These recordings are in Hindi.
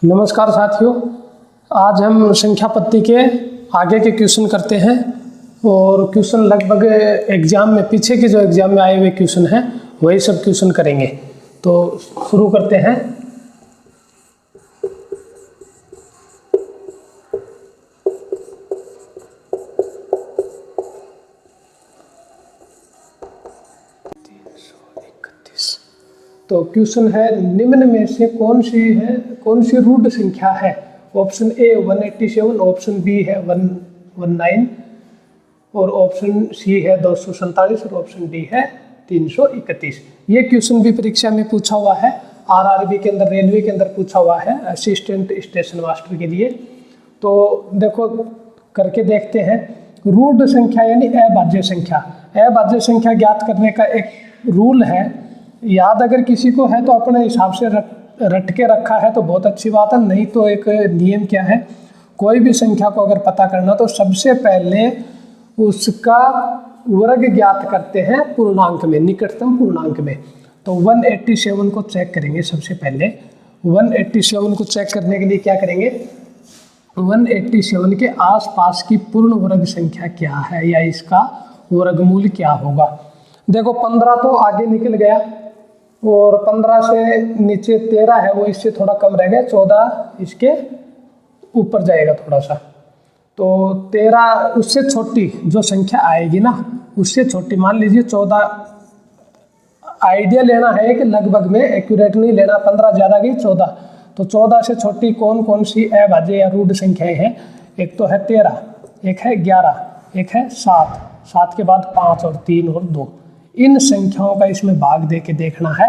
नमस्कार साथियों, आज हम संख्या पत्ती के आगे के क्वेश्चन करते हैं और क्वेश्चन लगभग एग्जाम में पीछे के जो एग्जाम में आए हुए क्वेश्चन हैं वही सब क्वेश्चन करेंगे। तो शुरू करते हैं। तो क्वेश्चन है, निम्न में से कौन सी रूट संख्या है? ऑप्शन ए 187, ऑप्शन बी है 119 और ऑप्शन सी है 247 और ऑप्शन डी है 331। ये क्वेश्चन भी परीक्षा में पूछा हुआ है, आरआरबी के अंदर, रेलवे के अंदर पूछा हुआ है, असिस्टेंट स्टेशन मास्टर के लिए। तो देखो करके देखते हैं। रूट संख्या यानी अभाज्य संख्या। अभाज्य संख्या ज्ञात करने का एक रूल है, याद अगर किसी को है तो अपने हिसाब से रट के रखा है तो बहुत अच्छी बात है, नहीं तो एक नियम क्या है, कोई भी संख्या को अगर पता करना तो सबसे पहले उसका वर्ग ज्ञात करते हैं पूर्णांक में, निकटतम पूर्णांक में। तो 187 को चेक करेंगे सबसे पहले। 187 को चेक करने के लिए क्या करेंगे, 187 के आसपास की पूर्ण वर्ग संख्या क्या है या इसका वर्गमूल क्या होगा। देखो 15 तो आगे निकल गया और 15 से नीचे 13 है, वो इससे थोड़ा कम रह गया, 14 इसके ऊपर जाएगा थोड़ा सा। तो 13 उससे छोटी जो संख्या आएगी ना, उससे छोटी, मान लीजिए 14, आइडिया लेना है कि लगभग में, एक्यूरेट नहीं लेना। 15 ज़्यादा गई 14, तो 14 से छोटी कौन कौन सी अभाज्य या रूट संख्याएं हैं? एक तो है 13, एक है 11, एक है 7, 7 के बाद 5 और 3 और 2। इन संख्याओं का इसमें भाग दे के देखना है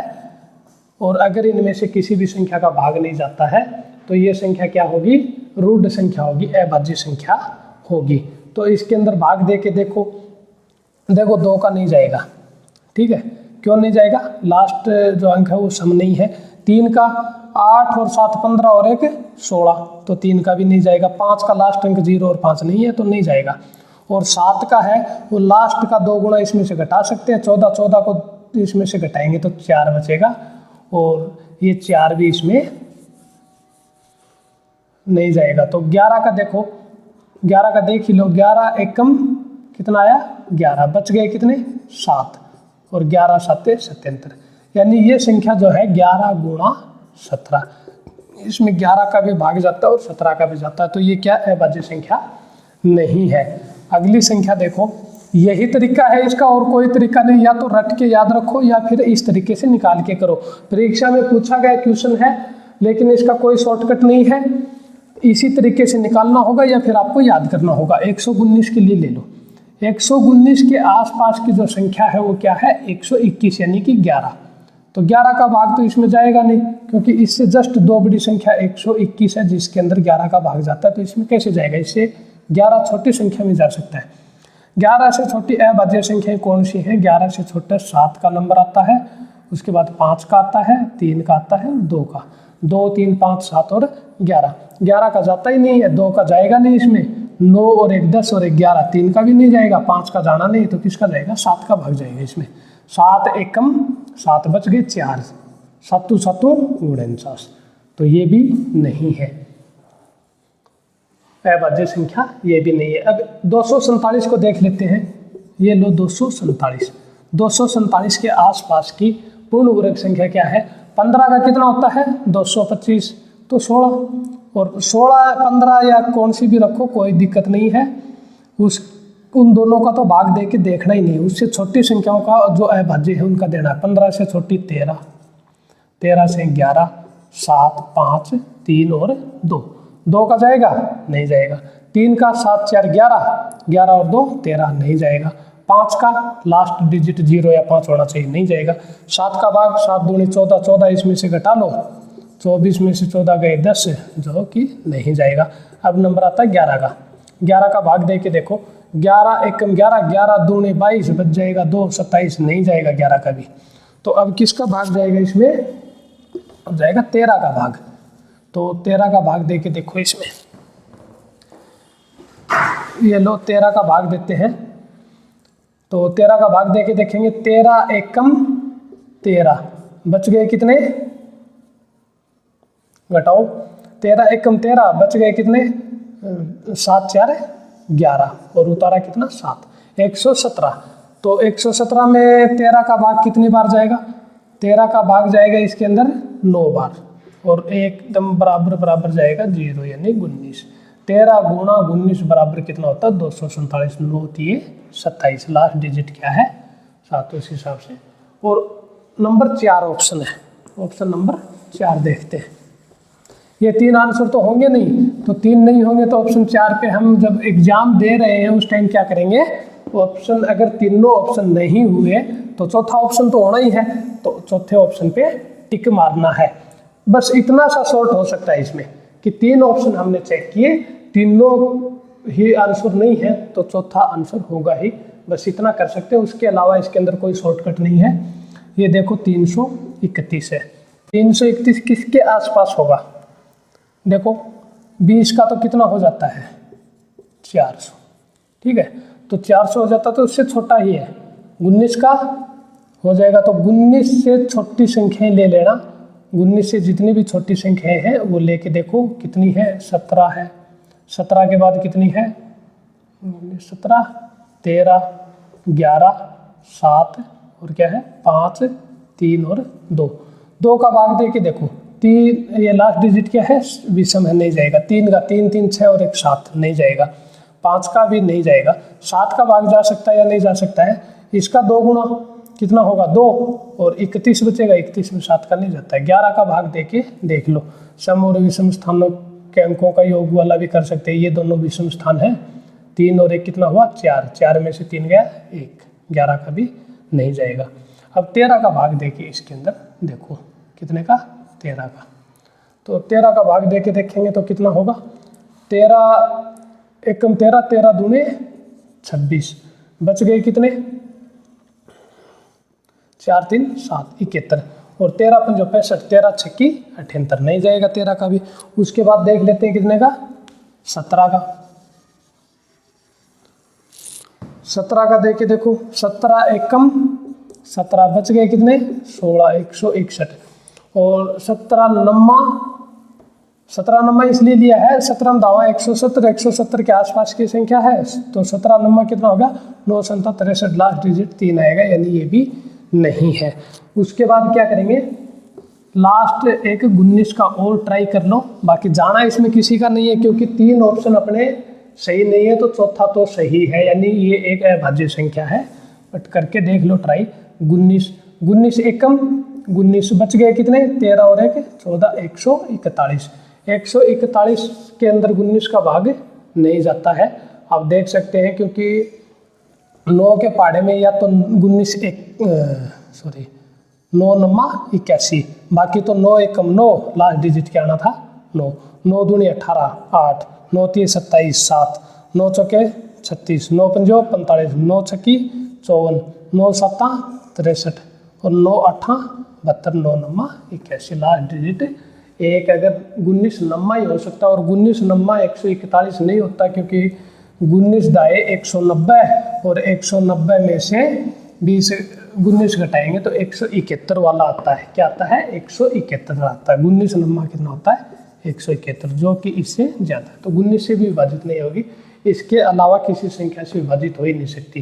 और अगर इनमें से किसी भी संख्या का भाग नहीं जाता है तो ये संख्या क्या होगी? रूट संख्या होगी, अभाज्य संख्या होगी। तो इसके अंदर भाग दे के देखो 2 का नहीं जाएगा, ठीक है। क्यों नहीं जाएगा? लास्ट जो अंक है वो सम नहीं है। 3 का 8 और 7 15 और 1 16, तो 3 का भी नहीं जाएगा। 5 का लास्ट अंक 0 और 5 नहीं है तो नहीं जाएगा। और 7 का है वो लास्ट का 2 गुना इसमें से घटा सकते हैं, 14 को इसमें से घटाएंगे तो 4 बचेगा और ये 4 भी इसमें नहीं जाएगा। तो 11 का देखो, 11 का देख ही लो, 11 एकम कितना आया? 11, बच गए कितने? 7 और 11 7 77, यानी ये संख्या जो है 11 गुणा 17, इसमें 11 का भी भाग जाता है और 17 का भी जाता है। तो ये क्या अभाज्य संख्या नहीं है। अगली संख्या देखो, यही तरीका है इसका और कोई तरीका नहीं, या तो रट के याद रखो या फिर इस तरीके से निकाल के करो। परीक्षा में पूछा गया क्वेश्चन है लेकिन इसका कोई शॉर्टकट नहीं है, इसी तरीके से निकालना होगा या फिर आपको याद करना होगा। 119 के लिए ले लो, 119 के आसपास की जो संख्या है वो क्या है? 121 यानी कि 11। तो 11 का भाग तो इसमें जाएगा नहीं क्योंकि इससे जस्ट 2 बड़ी संख्या 121 है जिसके अंदर 11 का भाग जाता है, तो इसमें कैसे जाएगा? इससे 11 छोटी संख्या में जा सकता है। 11 से छोटी अभाज्य संख्या कौन सी है? 11 से छोटा 7 का नंबर आता है, उसके बाद 5 का आता है, 3 का आता है, 2 का। 2 3 5 7 और 11, 11 का जाता ही नहीं है, 2 का जाएगा नहीं इसमें, 9 और 1 10 और 1 11, 3 का भी नहीं जाएगा, 5 का जाना नहीं, तो किसका जाएगा? 7 का भाग जाएगा इसमें। 7 एकम 7 बच गए 4, 7 7 49, तो ये भी नहीं है अभाज्य संख्या, ये भी नहीं है। अब 247 को देख लेते हैं। ये लो 247, 247 के आसपास की पूर्ण वर्ग संख्या क्या है? 15 का कितना होता है? 225, तो 16, और 16 15 या कौन सी भी रखो कोई दिक्कत नहीं है, उन दोनों का तो भाग दे के देखना ही नहीं, उससे छोटी संख्याओं का जो अभाज्य है उनका देना है। 15 से छोटी 13, 13 से 11, 7 5 3 और 2 का जाएगा? नहीं जाएगा। 3 का 7 4 11, 11 और 2 13, नहीं जाएगा। 5 का लास्ट डिजिट 0 या 5 होना चाहिए, नहीं जाएगा। 7 का भाग 7 दूनी 14, 14 इसमें से घटा लो, 24 में से 14 गए 10, जो कि नहीं जाएगा। अब नंबर आता है 11 का। 11 का भाग दे के देखो, 11 एकम 11, 11 दूनी 22, बच जाएगा 2 27, नहीं जाएगा 11 का भी। तो अब किसका भाग जाएगा इसमें? अब जाएगा 13 का भाग। तो 13 का भाग दे के देखो इसमें, ये लो 13 का भाग देते हैं। तो 13 का भाग दे के देखेंगे, 13 एकम 13, बच गए कितने? घटाओ, 13 एकम 13, बच गए कितने 7 4 11 और उतारा कितना 7, 117। तो 117 में 13 का भाग कितनी बार जाएगा, 13 का भाग जाएगा इसके अंदर 9 बार और एकदम बराबर बराबर जाएगा 0 यानी 19। 13 गुणा 19 बराबर कितना होता है 247, 9 3 27, लास्ट डिजिट क्या है 7 उस हिसाब से। और नंबर 4 ऑप्शन है, ऑप्शन नंबर 4 देखते हैं। ये 3 आंसर तो होंगे नहीं, तो 3 नहीं होंगे तो ऑप्शन 4 पे हम जब एग्जाम दे रहे हैं उस टाइम क्या करेंगे, ऑप्शन अगर तीनों ऑप्शन नहीं हुए तो चौथा ऑप्शन तो होना ही है, तो चौथे ऑप्शन पे टिक मारना है। बस इतना सा शॉर्ट हो सकता है इसमें कि 3 ऑप्शन हमने चेक किए, तीनों ही आंसर नहीं है तो चौथा आंसर होगा ही, बस इतना कर सकते हैं। उसके अलावा इसके अंदर कोई शॉर्टकट नहीं है। ये देखो 331 है, 331 किसके आसपास होगा, देखो 20 का तो कितना हो जाता है 400, ठीक है, तो 400 हो जाता तो उससे छोटा ही है। 19 का हो जाएगा, तो 19 से छोटी संख्याएं ले लेना, 19 से जितनी भी छोटी संख्याएं हैं वो लेके देखो कितनी है, 17 है, 17 के बाद कितनी है 17, 13, 11, 7 और क्या है 5, 3 और 2, 2 का भाग दे के देखो 3, ये लास्ट डिजिट क्या है विषम है, नहीं जाएगा। 3 का 3 3 6 और 1 7 नहीं जाएगा, 5 का भी नहीं जाएगा, 7 का भाग जा सकता है या नहीं जा सकता है, इसका 2 गुना कितना होगा 2 और 31 बचेगा, 31 में 7 का नहीं जाता है। 11 का भाग दे के देख लो, सम और विषम स्थानों के अंकों का योग वाला भी कर सकते हैं, ये दोनों विषम स्थान है, 3 और 1 कितना हुआ 4, 4 में से 3 गया 1, 11 का भी नहीं जाएगा। अब 13 का भाग दे के इसके अंदर देखो कितने का 13 का, तो 13 का भाग दे के देखेंगे तो कितना होगा 13 एकम 13, 13 दूने 26, बच गए कितने 4 3 7 71 और 13 पंजो 65, 13 छक्की 78 नहीं जाएगा 13 का भी। उसके बाद देख लेते हैं कितने का 17 का, 17 का देखे देखो 17 एकम 17, बच गए कितने 16 161 और 17 नम्मा इसलिए लिया है 17 दावा 170, 170 के आसपास की संख्या है, तो 17 नम्मा कितना होगा 9 7 63, लास्ट डिजिट 3 आएगा, यानी ये भी नहीं है। उसके बाद क्या करेंगे, लास्ट एक 19 का और ट्राई कर लो, बाकी जाना इसमें किसी का नहीं है क्योंकि 3 ऑप्शन अपने सही नहीं है तो चौथा तो सही है, यानी ये एक अभाज्य संख्या है, बट करके देख लो ट्राई। 19 एकम 19, बच गए कितने 13 और 1 14, 141, 141 के अंदर 19 का भाग नहीं जाता है। आप देख सकते हैं क्योंकि 9 के पहाड़े में या तो 9 नम्मा 81, बाकी तो 9 एकम 9, लास्ट डिजिट क्या आना था 9, 9 दूनी 18 8, 9 3 27 7, 9 चौके 36, 9 पंजो 45, 9 छक्की 54, 9 7 63 और 9 8 72, 9 नम्मा 81, लास्ट डिजिट एक। अगर 19 नम्मा ही हो सकता है और 19 नम्मा 141 नहीं होता क्योंकि 19 दाए 190 और 190 में से 19 घटाएंगे तो 171 वाला आता है, क्या आता है 171 आता है। 19 नम्मा कितना होता है 171, जो कि इससे ज़्यादा है, तो 19 से भी विभाजित नहीं होगी, इसके अलावा किसी संख्या से विभाजित हो ही नहीं सकती।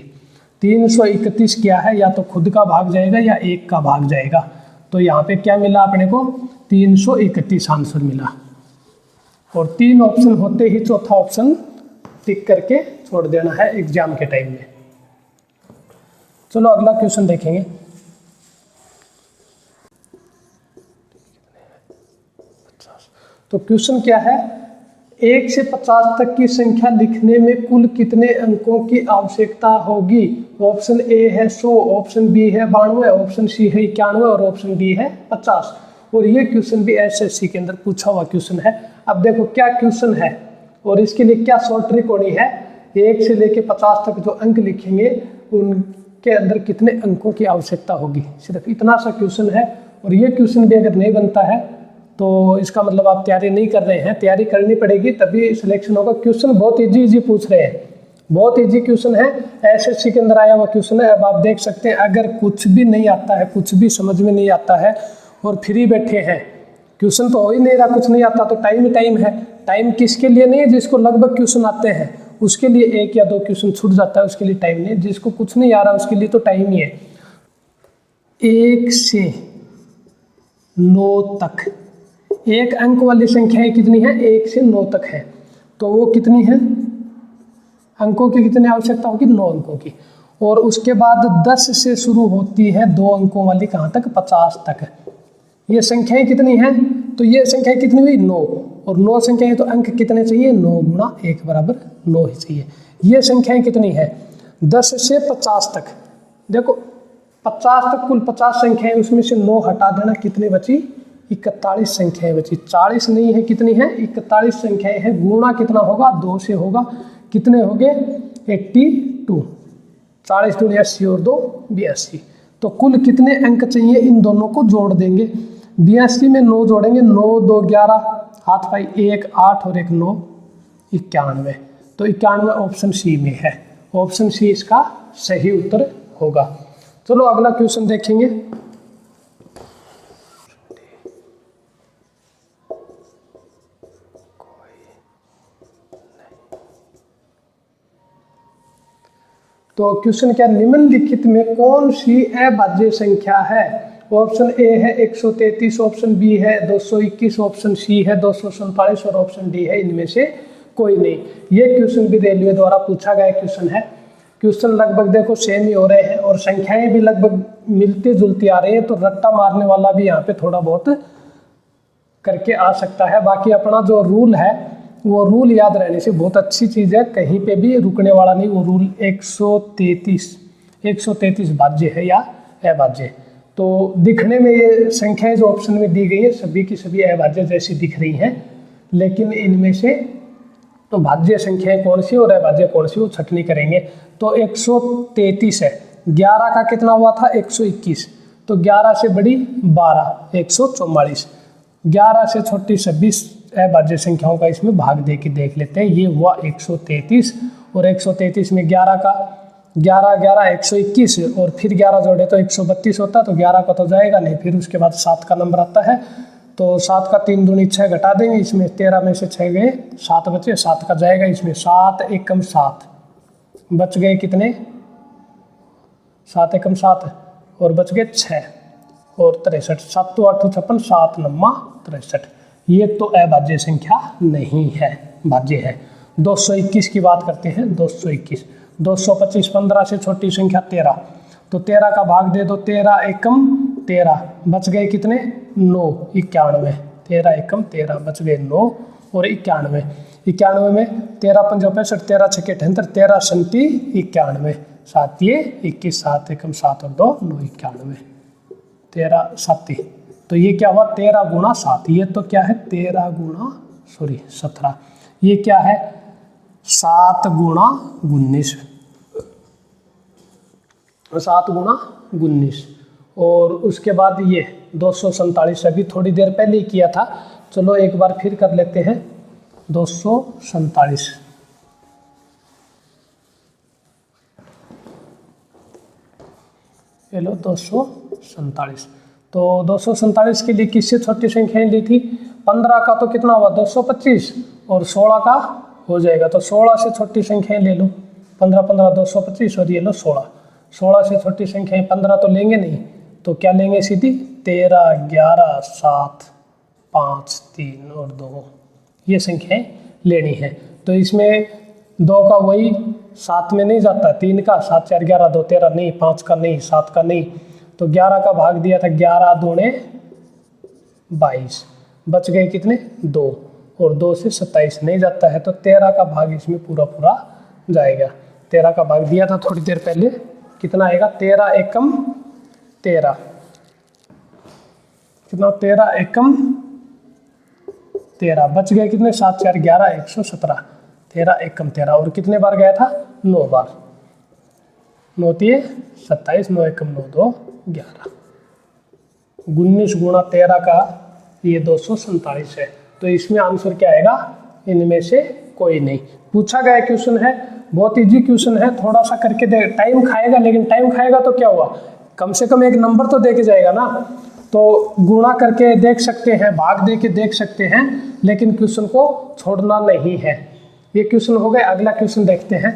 331 क्या है, या तो खुद का भाग जाएगा या 1 का भाग जाएगा, तो यहाँ पे क्या मिला अपने को 331 आंसर मिला और 3 ऑप्शन होते ही चौथा ऑप्शन टिक करके छोड़ देना है एग्जाम के टाइम में। चलो अगला क्वेश्चन देखेंगे। तो क्वेश्चन क्या है, 1 से 50 तक की संख्या लिखने में कुल कितने अंकों की आवश्यकता होगी। ऑप्शन ए है 100, ऑप्शन बी है 92, ऑप्शन सी है 91 और ऑप्शन डी है 50। और ये क्वेश्चन भी एसएससी के अंदर पूछा हुआ क्वेश्चन है। अब देखो क्या क्वेश्चन है और इसके लिए क्या शॉर्ट ट्रिक होनी है। 1 से लेके 50 तक जो अंक लिखेंगे उनके अंदर कितने अंकों की आवश्यकता होगी, सिर्फ इतना सा क्वेश्चन है। और ये क्वेश्चन भी अगर नहीं बनता है तो इसका मतलब आप तैयारी नहीं कर रहे हैं, तैयारी करनी पड़ेगी तभी सिलेक्शन होगा। क्वेश्चन बहुत इजी पूछ रहे हैं, बहुत इजी क्वेश्चन है, एसएससी के अंदर आया हुआ क्वेश्चन है। अब आप देख सकते हैं अगर कुछ भी नहीं आता है, कुछ भी समझ में नहीं आता है और फ्री बैठे हैं क्वेश्चन तो हो ही नहीं रहा, कुछ नहीं आता, तो टाइम ही टाइम है। टाइम किसके लिए नहीं है? जिसको लगभग क्वेश्चन आते हैं उसके लिए 1 या 2 क्वेश्चन छूट जाता है, उसके लिए टाइम नहीं है। जिसको कुछ नहीं आ रहा उसके लिए तो टाइम ही है। 1 से 9 तक एक अंक वाली संख्याएं कितनी है? 1 से 9 तक है, तो वो कितनी है? अंकों की कितनी आवश्यकता होगी? 9 अंकों की। और उसके बाद 10 से शुरू होती है 2 अंकों वाली, कहाँ तक? 50 तक। ये संख्याएं कितनी हैं? तो ये संख्याएं कितनी हुई? 9। और 9 संख्याएं तो अंक कितने चाहिए? 9 गुणा 1 बराबर 9 ही चाहिए। ये संख्याएं कितनी है? 10 से 50 तक। देखो 50 तक कुल 50 संख्याएं, उसमें से 9 हटा देना, कितनी बची? 41 संख्याएं बची। 40 नहीं है, कितनी है? 41 संख्याएं हैं। गुणा कितना होगा? 2 से होगा। कितने हो गए? 82। 40 दूनी 80 और 2 82। तो कुल कितने अंक चाहिए? इन दोनों को जोड़ देंगे। 82 में 9 जोड़ेंगे, 9 2 11, हाथ पाई 1 8 और 1 9, 91। तो 91 ऑप्शन सी में है। ऑप्शन सी इसका सही उत्तर होगा। चलो अगला क्वेश्चन देखेंगे। तो क्वेश्चन क्या? निम्नलिखित में कौन सी अभाज्य संख्या है? ऑप्शन ए है 133, ऑप्शन बी है 221, ऑप्शन सी है 247 और ऑप्शन डी है इनमें से कोई नहीं। ये क्वेश्चन भी रेलवे द्वारा पूछा गया क्वेश्चन है। क्वेश्चन लगभग देखो सेम ही हो रहे हैं और संख्याएं भी लगभग मिलती जुलती आ रही है, तो रट्टा मारने वाला भी यहाँ पे थोड़ा बहुत करके आ सकता है। बाकी अपना जो रूल है वो रूल याद रहने से बहुत अच्छी चीज़ है, कहीं पे भी रुकने वाला नहीं। वो रूल 133 भाज्य है या अभाज्य। तो दिखने में ये संख्याएं जो ऑप्शन में दी गई है सभी की सभी अभाज्य जैसी दिख रही हैं, लेकिन इनमें से तो भाज्य संख्याएं कौन सी और अभाज्य कौन सी वो छटनी करेंगे। तो 133 है, 11 का कितना हुआ था? 121, तो 11 से बड़ी 12 144, 11 से छोटी 26 अभाज्य संख्याओं का इसमें भाग दे के देख लेते हैं। ये हुआ 133 और 133 में 11 का 11 11 121 और फिर 11 जोड़े तो 132 होता, तो 11 का तो जाएगा नहीं। फिर उसके बाद 7 का नंबर आता है, तो 7 का 3 दूनी 6 घटा देंगे, इसमें 13 में से 6 गए 7 बचे, 7 का जाएगा इसमें 7 एकम 7, बच गए कितने? 7 एकम 7 और बच गए 6 और 63, 7 तो 8 56, 7 9 63। ये तो अभाज्य संख्या नहीं है, भाज्य है। 221 की बात करते हैं। 221 225 15 से छोटी संख्या 13, तो 13 का भाग दे दो, 13 एकम 13, बच गए कितने? 9 91, 13 एकम 13 बच गए 9 और 91। 91 में 13 पंजा 65, 13 छके 78, 13 संती 91, 7 ये 21, 7 एकम 7 और 2 9 91, 13 7। तो ये क्या हुआ? 13 गुणा 7। ये तो क्या है? 13 गुणा 17। ये क्या है? 7 गुणा 19, 7 गुणा 19। और उसके बाद ये 247, अभी थोड़ी देर पहले ही किया था, चलो एक बार फिर कर लेते हैं। 247 ये लो 247। तो 247 के लिए किससे छोटी संख्याएं ली थी? 15 का तो कितना हुआ? 225 और 16 का हो जाएगा, तो 16 से छोटी संख्याएं ले लो। 15 15 225 और ये लो 16। 16 से छोटी संख्याएं 15 तो लेंगे नहीं, तो क्या लेंगे? सीधी 13 11 7 5 3 और 2, ये संख्याएं लेनी है। तो इसमें 2 का वही 7 में नहीं जाता, 3 का 7 4 11 2 13 नहीं, 5 का नहीं, 7 का नहीं, तो 11 का भाग दिया था, 11 दूने 22, बच गए कितने? 2 और 2 से 27 नहीं जाता है, तो 13 का भाग इसमें पूरा पूरा जाएगा। 13 का भाग दिया था थोड़ी देर पहले, कितना आएगा? 13 एकम 13, कितना? 13 एकम 13, बच गए कितने? 7 4 11 117, 13 एकम 13 और कितने बार गया था? 9 बार। 9 3 27, 9 एकम 9 2 11, 19 गुणा 13 का ये 247 है। तो इसमें आंसर क्या आएगा? इनमें से कोई नहीं। पूछा गया क्वेश्चन है, बहुत इजी क्वेश्चन है, थोड़ा सा करके दे, टाइम खाएगा, लेकिन टाइम खाएगा तो क्या हुआ? कम से कम एक नंबर तो दे के जाएगा ना। तो गुणा करके देख सकते हैं, भाग दे के देख सकते हैं, लेकिन क्वेश्चन को छोड़ना नहीं है। ये क्वेश्चन हो गए। अगला क्वेश्चन देखते हैं।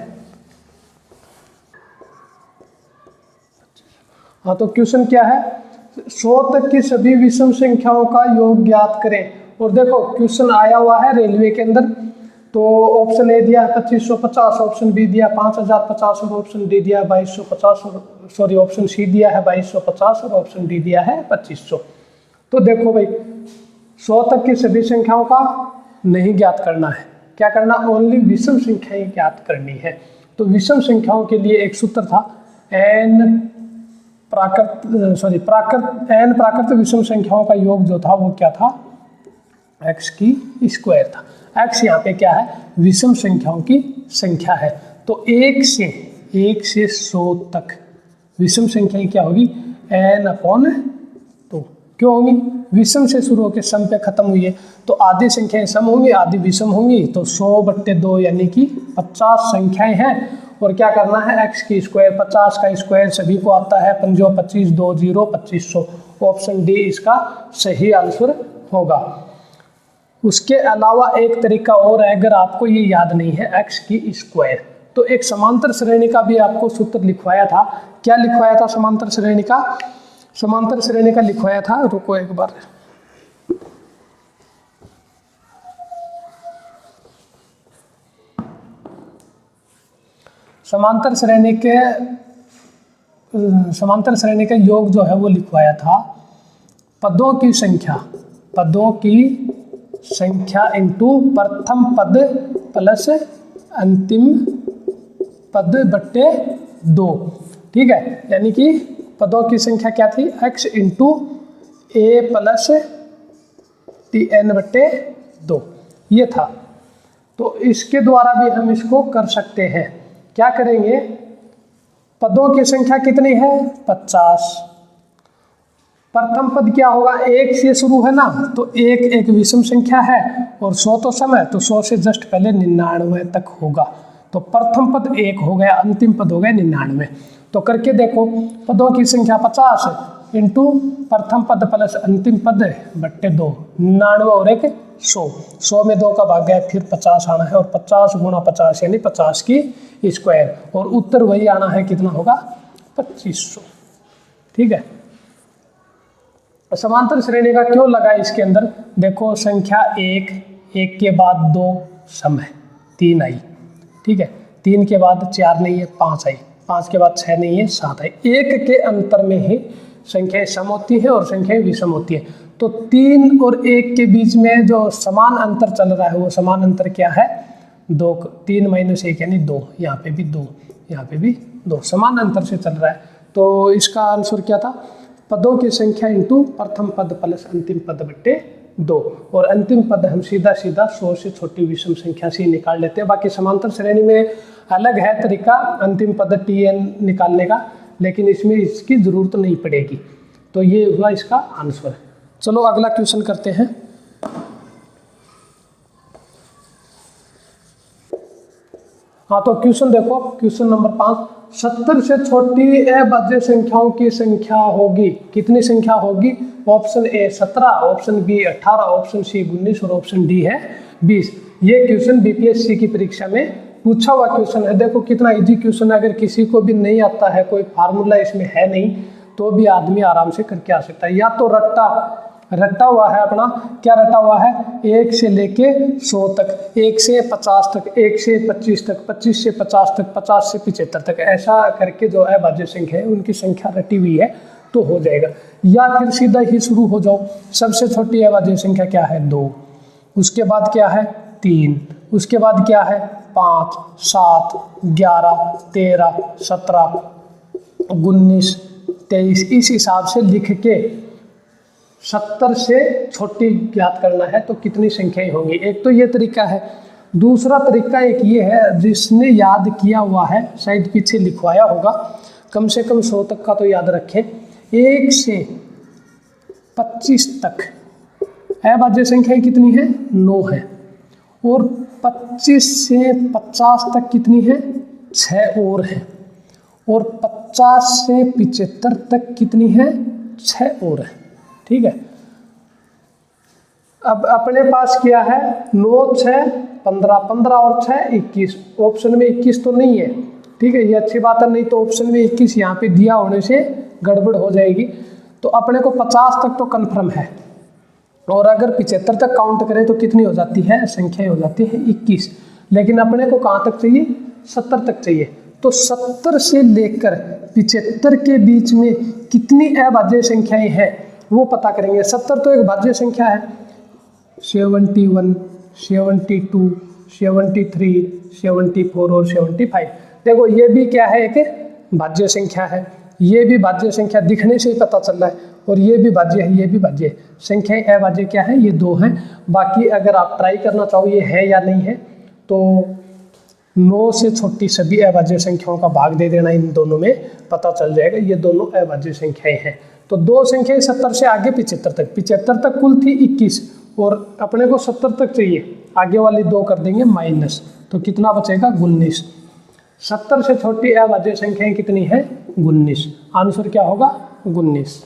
हाँ, तो क्वेश्चन क्या है, 100 तक की सभी विषम संख्याओं का योग ज्ञात करें। और देखो क्वेश्चन आया हुआ है रेलवे के अंदर, तो ऑप्शन ए दिया है 2550, ऑप्शन बी दिया 5050 और ऑप्शन डी दिया 2250, सॉरी ऑप्शन सी दिया है 2250 और ऑप्शन डी दिया है 2500। तो देखो भाई, 100 तक की सभी संख्याओं का नहीं ज्ञात करना है, क्या करना, ओनली विषम संख्याएं ज्ञात करनी है। तो विषम संख्याओं के लिए एक सूत्र था, एन प्राकृत विषम संख्याओं का योग जो था वो क्या था, x की स्क्वायर था। x यहाँ पे क्या है, विषम संख्याओं की संख्या है। तो 1 से 100 तक विषम संख्याएं क्या होगी, n/2। क्यों होंगी, विषम से शुरू होकर सम पे खत्म हुई है, तो आधी संख्याएं सम होंगी, आधी विषम होंगी। तो 100/2 यानी कि 50 संख्याएं हैं। और क्या करना है, x की स्क्वायर, 50 का स्क्वायर सभी को आता है, 5 25 2 0 2500। ऑप्शन डी इसका सही आंसर होगा। उसके अलावा एक तरीका और है, अगर आपको ये याद नहीं है, x की स्क्वायर, तो एक समांतर श्रेणी का भी आपको सूत्र लिखवाया था। क्या लिखवाया था समांतर श्रेणी का, समांतर श्रेणी का लिखवाया था, रुको एक बार, समांतर श्रेणी के योग जो है वो लिखवाया था, पदों की संख्या इंटू प्रथम पद प्लस अंतिम पद बट्टे 2। ठीक है, यानी कि पदों की संख्या क्या थी, x इंटू ए प्लस tn/2 ये था। तो इसके द्वारा भी हम इसको कर सकते हैं। क्या करेंगे, पदों की संख्या कितनी है, 50। प्रथम पद क्या होगा, 1 से शुरू है ना, तो 1 एक विषम संख्या है और 100 तो सम है, तो 100 से जस्ट पहले 99 तक होगा। तो प्रथम पद 1 हो गया, अंतिम पद हो गया 99। तो करके देखो, पदों की संख्या 50 इंटू प्रथम पद प्लस अंतिम पद बट्टे 2, 99 और 1 100। 100 में 2 का भाग गया, फिर 50 आना है, और 50 गुणा 50 यानी 50 की स्क्वायर, और उत्तर वही आना है, कितना होगा, 2500। ठीक है, समांतर श्रेणी का क्यों लगा इसके अंदर, देखो संख्या 1 के बाद 2 सम है, 3 आई। ठीक है, 3 के बाद 4 नहीं है, 5 आई, 5 के बाद 6 नहीं है, 7 आई। 1 के अंतर में ही संख्याएं सम होती है और संख्याएं विषम होती है। तो 3 और 1 के बीच में जो समान अंतर चल रहा है, वो समान अंतर क्या है, 2। 3 - 1 यानी 2, यहाँ पे भी 2, यहाँ पे भी 2, समान अंतर से चल रहा है। तो इसका आंसर क्या था, पदों की संख्या इंटू प्रथम पद प्लस अंतिम पद बट्टे 2। और अंतिम पद हम सीधा 100 से छोटी विषम संख्या से निकाल लेते हैं। बाकी समांतर श्रेणी में अलग है तरीका अंतिम पद tn निकालने का, लेकिन इसमें इसकी ज़रूरत नहीं पड़ेगी। तो ये हुआ इसका आंसर। चलो अगला क्वेश्चन करते हैं। हाँ, तो क्वेश्चन देखो, क्वेश्चन नंबर 5, 70 से छोटी अभाज्य संख्याओं की संख्या होगी, कितनी संख्या होगी, option A 17, option B 18, option C 19 और ऑप्शन डी है 20। ये क्वेश्चन बीपीएससी की परीक्षा में पूछा हुआ क्वेश्चन है। देखो कितना इजी क्वेश्चन है, अगर किसी को भी नहीं आता है, कोई फार्मूला इसमें है नहीं, तो भी आदमी आराम से करके आ सकता है। या तो रट्टा हुआ है अपना, क्या रटा हुआ है, 1 से लेके 100 तक, 1 से 50 तक, 1 से 25 तक, 25 से 50 तक, 50 से 75 तक, ऐसा करके जो है अभाज्य संख्या है उनकी संख्या रटी हुई है, तो हो जाएगा। या फिर सीधा ही शुरू हो जाओ, सबसे छोटी अभाज्य संख्या क्या है, 2, उसके बाद क्या है 3, उसके बाद क्या है 5, 7, 11, 13, 17, 19, 23, इस हिसाब से लिख के 70 से छोटी ज्ञात करना है तो कितनी संख्याएं होंगी। एक तो ये तरीका है, दूसरा तरीका एक ये है, जिसने याद किया हुआ है शायद पीछे लिखवाया होगा, कम से कम 100 तक का तो याद रखें। 1 से 25 तक अभाज्य संख्याएं कितनी है, 9 है, और 25 से 50 तक कितनी है, 6 और है, और 50 से 75 तक कितनी है, 6 और है। ठीक है। अब अपने पास क्या है, 9 6 15, 15 और 6 21। ऑप्शन में 21 तो नहीं है, ठीक है, ये अच्छी बात है, नहीं तो ऑप्शन में 21 यहाँ पे दिया होने से गड़बड़ हो जाएगी। तो अपने को 50 तक तो कन्फर्म है, और अगर 75 तक काउंट करें तो कितनी हो जाती है, संख्याएं हो जाती है 21। लेकिन अपने को कहाँ तक चाहिए, 70 तक चाहिए। तो 70 से लेकर 75 के बीच में कितनी अभाज्य संख्याएं हैं वो पता करेंगे। 70 तो एक भाज्य संख्या है, 71, 72, 73, 74 और 75। देखो ये भी क्या है, एक भाज्य संख्या है, ये भी भाज्य संख्या दिखने से ही पता चल रहा है, और ये भी भाज्य है, ये भी भाज्य है। संख्याएं अभाज्य क्या है, ये 2 हैं। बाकी अगर आप ट्राई करना चाहो ये है या नहीं है, तो 9 से छोटी सभी अभाज्य संख्याओं का भाग दे देना, इन दोनों में पता चल जाएगा ये दोनों अभाज्य संख्याएं हैं। तो 2 संख्याएं 70 से आगे 75 तक, 75 तक कुल थी 21, और अपने को 70 तक चाहिए, आगे वाली 2 कर देंगे माइनस, तो कितना बचेगा 19। 70 से छोटी अभाज्य संख्याएं कितनी है, 19। आंसर क्या होगा, 19।